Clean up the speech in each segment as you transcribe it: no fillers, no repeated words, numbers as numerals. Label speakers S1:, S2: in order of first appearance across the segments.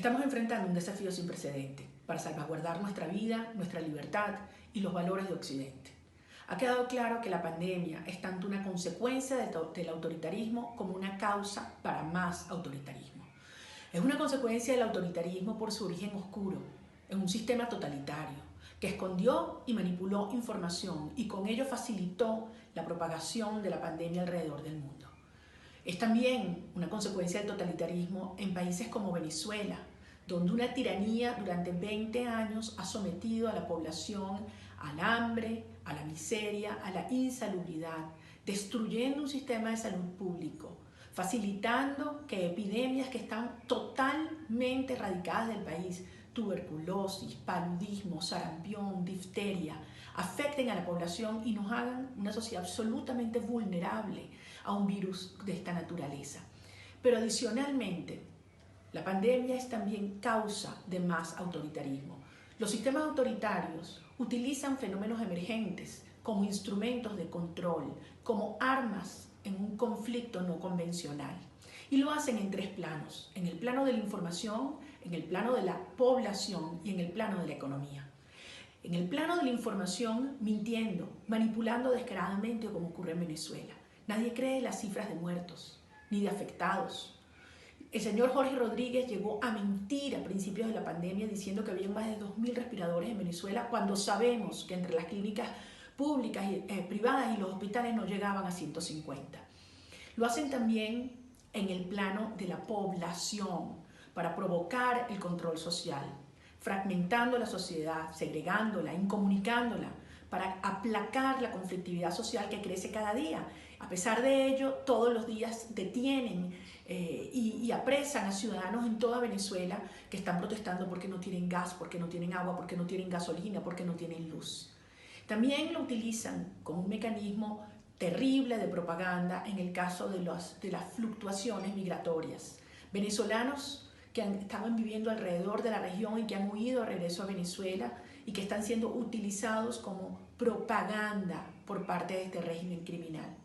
S1: Estamos enfrentando un desafío sin precedente para salvaguardar nuestra vida, nuestra libertad y los valores de Occidente. Ha quedado claro que la pandemia es tanto una consecuencia del autoritarismo como una causa para más autoritarismo. Es una consecuencia del autoritarismo por su origen oscuro, en un sistema totalitario, que escondió y manipuló información y con ello facilitó la propagación de la pandemia alrededor del mundo. Es también una consecuencia del totalitarismo en países como Venezuela, donde una tiranía durante 20 años ha sometido a la población al hambre, a la miseria, a la insalubridad, destruyendo un sistema de salud público, facilitando que epidemias que están totalmente erradicadas del país, tuberculosis, paludismo, sarampión, difteria, afecten a la población y nos hagan una sociedad absolutamente vulnerable a un virus de esta naturaleza. Pero adicionalmente, la pandemia es también causa de más autoritarismo. Los sistemas autoritarios utilizan fenómenos emergentes como instrumentos de control, como armas en un conflicto no convencional. Y lo hacen en tres planos: en el plano de la información, en el plano de la población y en el plano de la economía. En el plano de la información, mintiendo, manipulando descaradamente, como ocurre en Venezuela. Nadie cree las cifras de muertos, ni de afectados. El señor Jorge Rodríguez llegó a mentir a principios de la pandemia diciendo que había más de 2.000 respiradores en Venezuela, cuando sabemos que entre las clínicas públicas y privadas y los hospitales no llegaban a 150. Lo hacen también en el plano de la población para provocar el control social, fragmentando la sociedad, segregándola, incomunicándola, para aplacar la conflictividad social que crece cada día. A pesar de ello, todos los días detienen y apresan a ciudadanos en toda Venezuela que están protestando porque no tienen gas, porque no tienen agua, porque no tienen gasolina, porque no tienen luz. También lo utilizan como un mecanismo terrible de propaganda en el caso de las fluctuaciones migratorias. Venezolanos que estaban viviendo alrededor de la región y que han huido a regreso a Venezuela y que están siendo utilizados como propaganda por parte de este régimen criminal.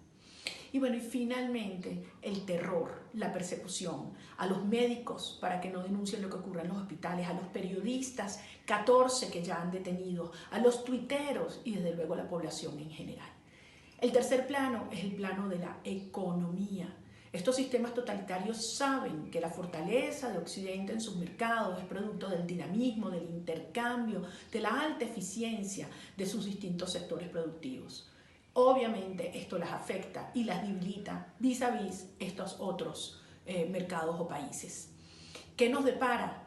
S1: Y bueno, y finalmente el terror, la persecución a los médicos para que no denuncien lo que ocurre en los hospitales, a los periodistas, 14 que ya han detenido, a los tuiteros y desde luego a la población en general. El tercer plano es el plano de la economía. Estos sistemas totalitarios saben que la fortaleza de Occidente en sus mercados es producto del dinamismo, del intercambio, de la alta eficiencia de sus distintos sectores productivos. Obviamente esto las afecta y las debilita vis a vis estos otros mercados o países. ¿Qué nos depara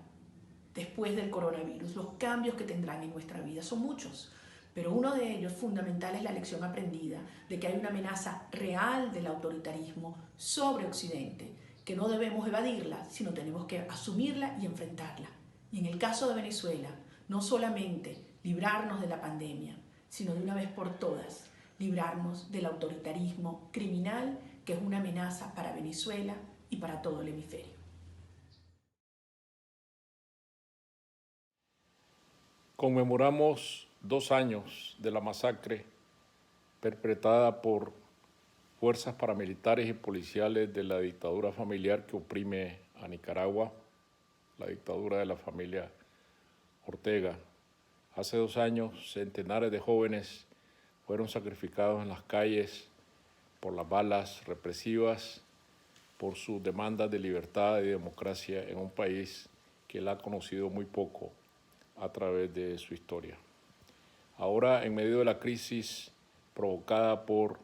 S1: después del coronavirus? Los cambios que tendrán en nuestra vida son muchos, pero uno de ellos fundamental es la lección aprendida de que hay una amenaza real del autoritarismo sobre Occidente, que no debemos evadirla, sino tenemos que asumirla y enfrentarla. Y en el caso de Venezuela, no solamente librarnos de la pandemia, sino de una vez por todas librarnos del autoritarismo criminal que es una amenaza para Venezuela y para todo el hemisferio.
S2: Conmemoramos 2 años de la masacre perpetrada por fuerzas paramilitares y policiales de la dictadura familiar que oprime a Nicaragua, la dictadura de la familia Ortega. Hace 2 años, centenares de jóvenes fueron sacrificados en las calles por las balas represivas, por sus demandas de libertad y democracia en un país que él ha conocido muy poco a través de su historia. Ahora, en medio de la crisis provocada por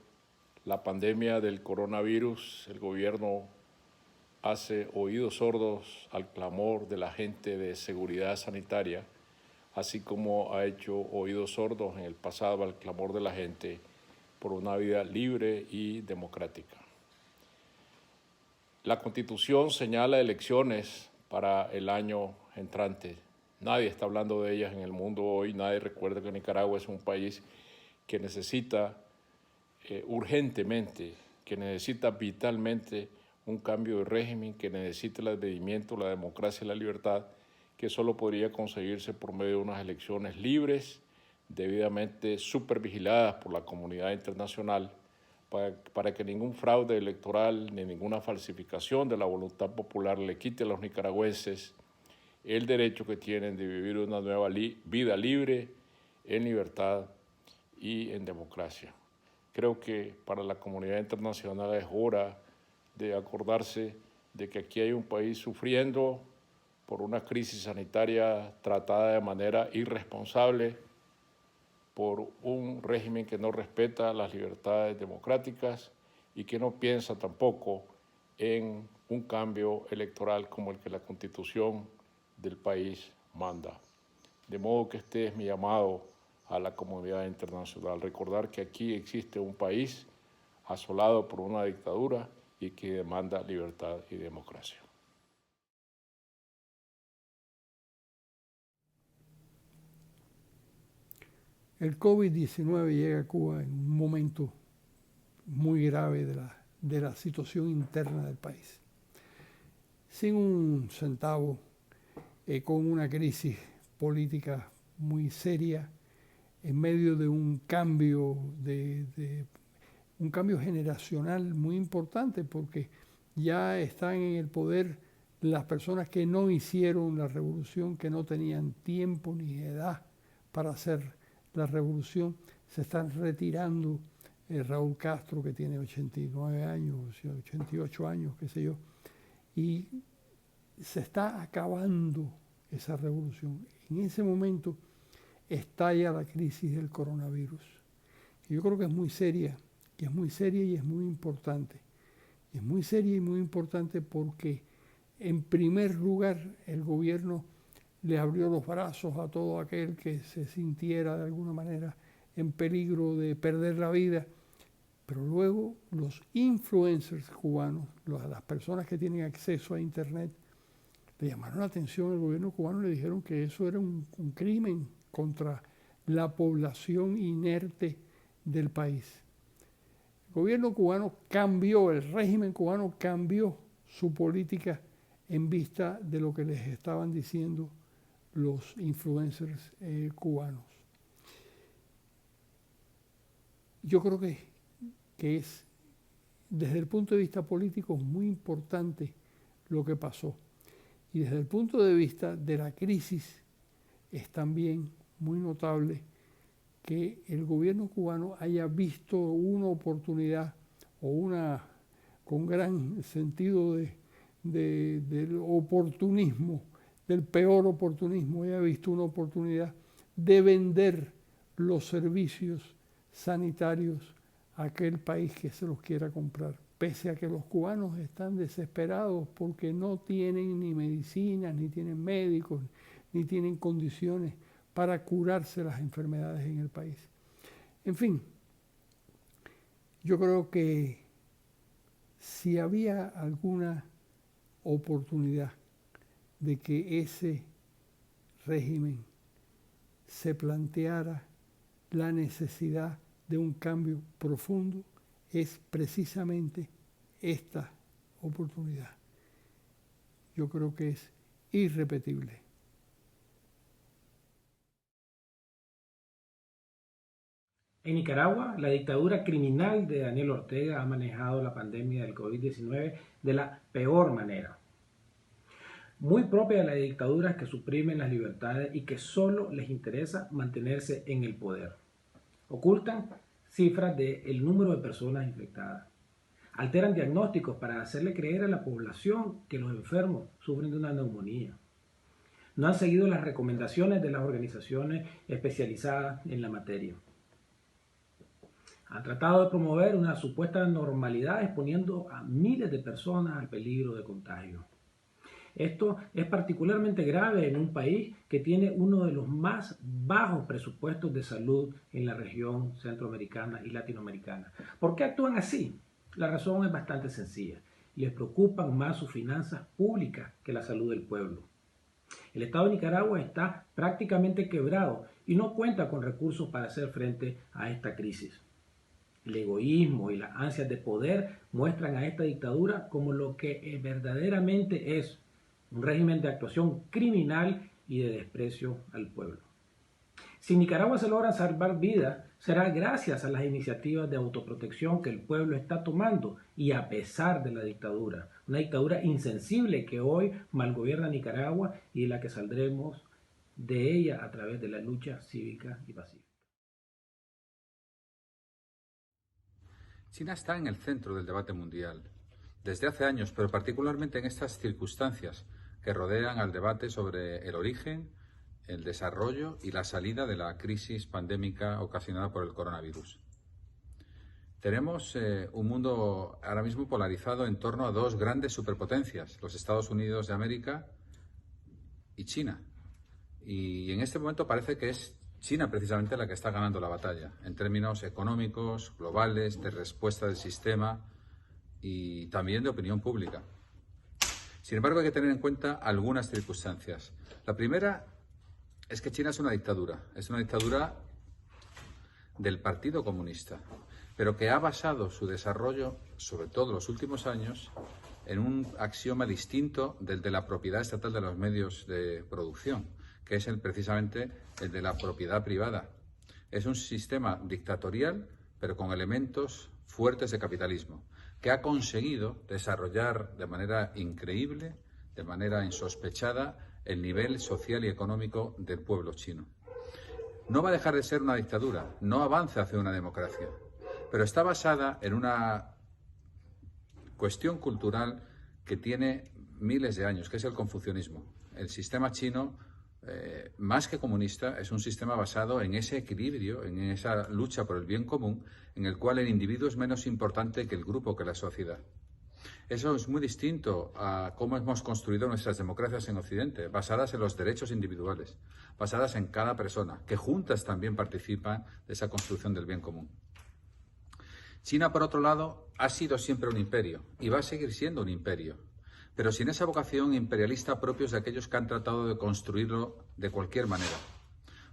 S2: la pandemia del coronavirus, el gobierno hace oídos sordos al clamor de la gente de seguridad sanitaria, así como ha hecho oídos sordos en el pasado al clamor de la gente por una vida libre y democrática. La Constitución señala elecciones para el año entrante. Nadie está hablando de ellas en el mundo hoy, nadie recuerda que Nicaragua es un país que necesita urgentemente, que necesita vitalmente un cambio de régimen, que necesita el advenimiento, la democracia y la libertad, que solo podría conseguirse por medio de unas elecciones libres, debidamente supervigiladas por la comunidad internacional, para que ningún fraude electoral ni ninguna falsificación de la voluntad popular le quite a los nicaragüenses el derecho que tienen de vivir una nueva vida libre, en libertad y en democracia. Creo que para la comunidad internacional es hora de acordarse de que aquí hay un país sufriendo por una crisis sanitaria tratada de manera irresponsable, por un régimen que no respeta las libertades democráticas y que no piensa tampoco en un cambio electoral como el que la Constitución del país manda. De modo que este es mi llamado a la comunidad internacional, recordar que aquí existe un país asolado por una dictadura y que demanda libertad y democracia.
S3: El COVID-19 llega a Cuba en un momento muy grave de la situación interna del país. Sin un centavo, con una crisis política muy seria, en medio de un cambio, un cambio generacional muy importante, porque ya están en el poder las personas que no hicieron la revolución, que no tenían tiempo ni edad para hacer la revolución. Se están retirando Raúl Castro, que tiene 89 años, 88 años, qué sé yo, y se está acabando esa revolución. En ese momento estalla la crisis del coronavirus. Yo creo que es muy seria, y es muy seria y es muy importante. Es muy seria y muy importante porque, en primer lugar, el gobierno le abrió los brazos a todo aquel que se sintiera de alguna manera en peligro de perder la vida. Pero luego los influencers cubanos, las personas que tienen acceso a Internet, le llamaron la atención al gobierno cubano y le dijeron que eso era un crimen contra la población inerte del país. El gobierno cubano cambió, el régimen cubano cambió su política en vista de lo que les estaban diciendo los influencers cubanos. Yo creo que es, desde el punto de vista político, muy importante lo que pasó. Y desde el punto de vista de la crisis, es también muy notable que el gobierno cubano haya visto una oportunidad con gran sentido del oportunismo, del peor oportunismo, haya visto una oportunidad de vender los servicios sanitarios a aquel país que se los quiera comprar, pese a que los cubanos están desesperados porque no tienen ni medicinas, ni tienen médicos, ni tienen condiciones para curarse las enfermedades en el país. En fin, yo creo que si había alguna oportunidad de que ese régimen se planteara la necesidad de un cambio profundo, es precisamente esta oportunidad. Yo creo que es irrepetible.
S4: En Nicaragua, la dictadura criminal de Daniel Ortega ha manejado la pandemia del COVID-19 de la peor manera. Muy propia de las dictaduras que suprimen las libertades y que solo les interesa mantenerse en el poder. Ocultan cifras del número de personas infectadas. Alteran diagnósticos para hacerle creer a la población que los enfermos sufren de una neumonía. No han seguido las recomendaciones de las organizaciones especializadas en la materia. Han tratado de promover una supuesta normalidad exponiendo a miles de personas al peligro de contagio. Esto es particularmente grave en un país que tiene uno de los más bajos presupuestos de salud en la región centroamericana y latinoamericana. ¿Por qué actúan así? La razón es bastante sencilla. Les preocupan más sus finanzas públicas que la salud del pueblo. El Estado de Nicaragua está prácticamente quebrado y no cuenta con recursos para hacer frente a esta crisis. El egoísmo y las ansias de poder muestran a esta dictadura como lo que verdaderamente es: un régimen de actuación criminal y de desprecio al pueblo. Si Nicaragua se logra salvar vidas, será gracias a las iniciativas de autoprotección que el pueblo está tomando y a pesar de la dictadura. Una dictadura insensible que hoy malgobierna Nicaragua y de la que saldremos de ella a través de la lucha cívica y pacífica.
S5: China está en el centro del debate mundial desde hace años, pero particularmente en estas circunstancias que rodean al debate sobre el origen, el desarrollo y la salida de la crisis pandémica ocasionada por el coronavirus. Tenemos un mundo ahora mismo polarizado en torno a dos grandes superpotencias, los Estados Unidos de América y China. Y en este momento parece que es China precisamente la que está ganando la batalla, en términos económicos, globales, de respuesta del sistema y también de opinión pública. Sin embargo, hay que tener en cuenta algunas circunstancias. La primera es que China es una dictadura del Partido Comunista, pero que ha basado su desarrollo, sobre todo en los últimos años, en un axioma distinto del de la propiedad estatal de los medios de producción, que es precisamente el de la propiedad privada. Es un sistema dictatorial, pero con elementos fuertes de capitalismo, que ha conseguido desarrollar de manera increíble, de manera insospechada, el nivel social y económico del pueblo chino. No va a dejar de ser una dictadura, no avanza hacia una democracia, pero está basada en una cuestión cultural que tiene miles de años, que es el confucianismo. El sistema chino, más que comunista, es un sistema basado en ese equilibrio, en esa lucha por el bien común, en el cual el individuo es menos importante que el grupo, que la sociedad. Eso es muy distinto a cómo hemos construido nuestras democracias en Occidente, basadas en los derechos individuales, basadas en cada persona, que juntas también participan de esa construcción del bien común. China, por otro lado, ha sido siempre un imperio y va a seguir siendo un imperio, pero sin esa vocación imperialista propios de aquellos que han tratado de construirlo de cualquier manera.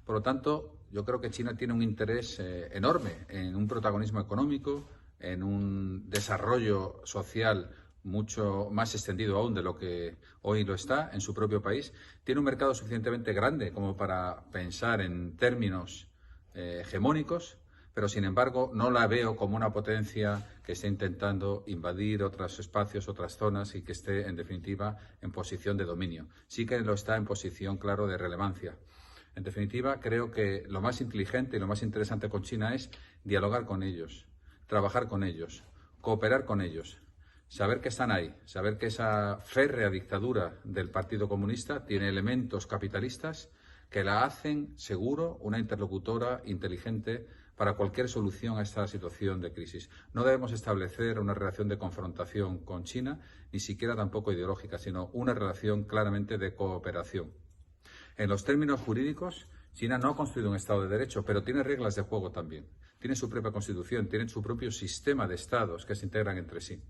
S5: Por lo tanto, yo creo que China tiene un interés enorme en un protagonismo económico, en un desarrollo social mucho más extendido aún de lo que hoy lo está en su propio país. Tiene un mercado suficientemente grande como para pensar en términos hegemónicos, pero sin embargo no la veo como una potencia que esté intentando invadir otros espacios, otras zonas y que esté en definitiva en posición de dominio. Sí que lo está en posición, claro, de relevancia. En definitiva, creo que lo más inteligente y lo más interesante con China es dialogar con ellos, trabajar con ellos, cooperar con ellos, saber que están ahí, saber que esa férrea dictadura del Partido Comunista tiene elementos capitalistas que la hacen, seguro, una interlocutora inteligente para cualquier solución a esta situación de crisis. No debemos establecer una relación de confrontación con China, ni siquiera tampoco ideológica, sino una relación claramente de cooperación. En los términos jurídicos, China no ha construido un Estado de Derecho, pero tiene reglas de juego también. Tiene su propia constitución, tiene su propio sistema de estados que se integran entre sí.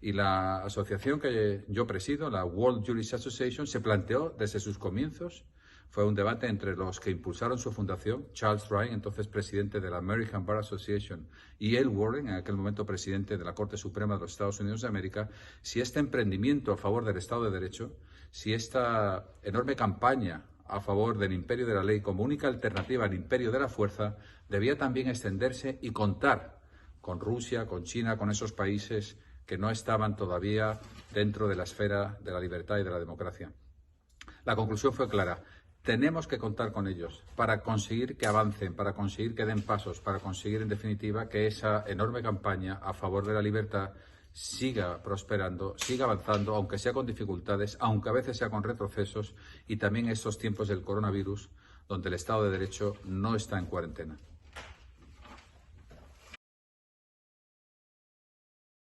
S5: Y la asociación que yo presido, la World Jurist Association, se planteó desde sus comienzos. Fue un debate entre los que impulsaron su fundación, Charles Ryan, entonces presidente de la American Bar Association, y Al Warren, en aquel momento presidente de la Corte Suprema de los Estados Unidos de América, si este emprendimiento a favor del Estado de Derecho, si esta enorme campaña a favor del imperio de la ley como única alternativa al imperio de la fuerza, debía también extenderse y contar con Rusia, con China, con esos países que no estaban todavía dentro de la esfera de la libertad y de la democracia. La conclusión fue clara. Tenemos que contar con ellos para conseguir que avancen, para conseguir que den pasos, para conseguir, en definitiva, que esa enorme campaña a favor de la libertad siga prosperando, siga avanzando, aunque sea con dificultades, aunque a veces sea con retrocesos, y también en estos tiempos del coronavirus, donde el Estado de Derecho no está en cuarentena.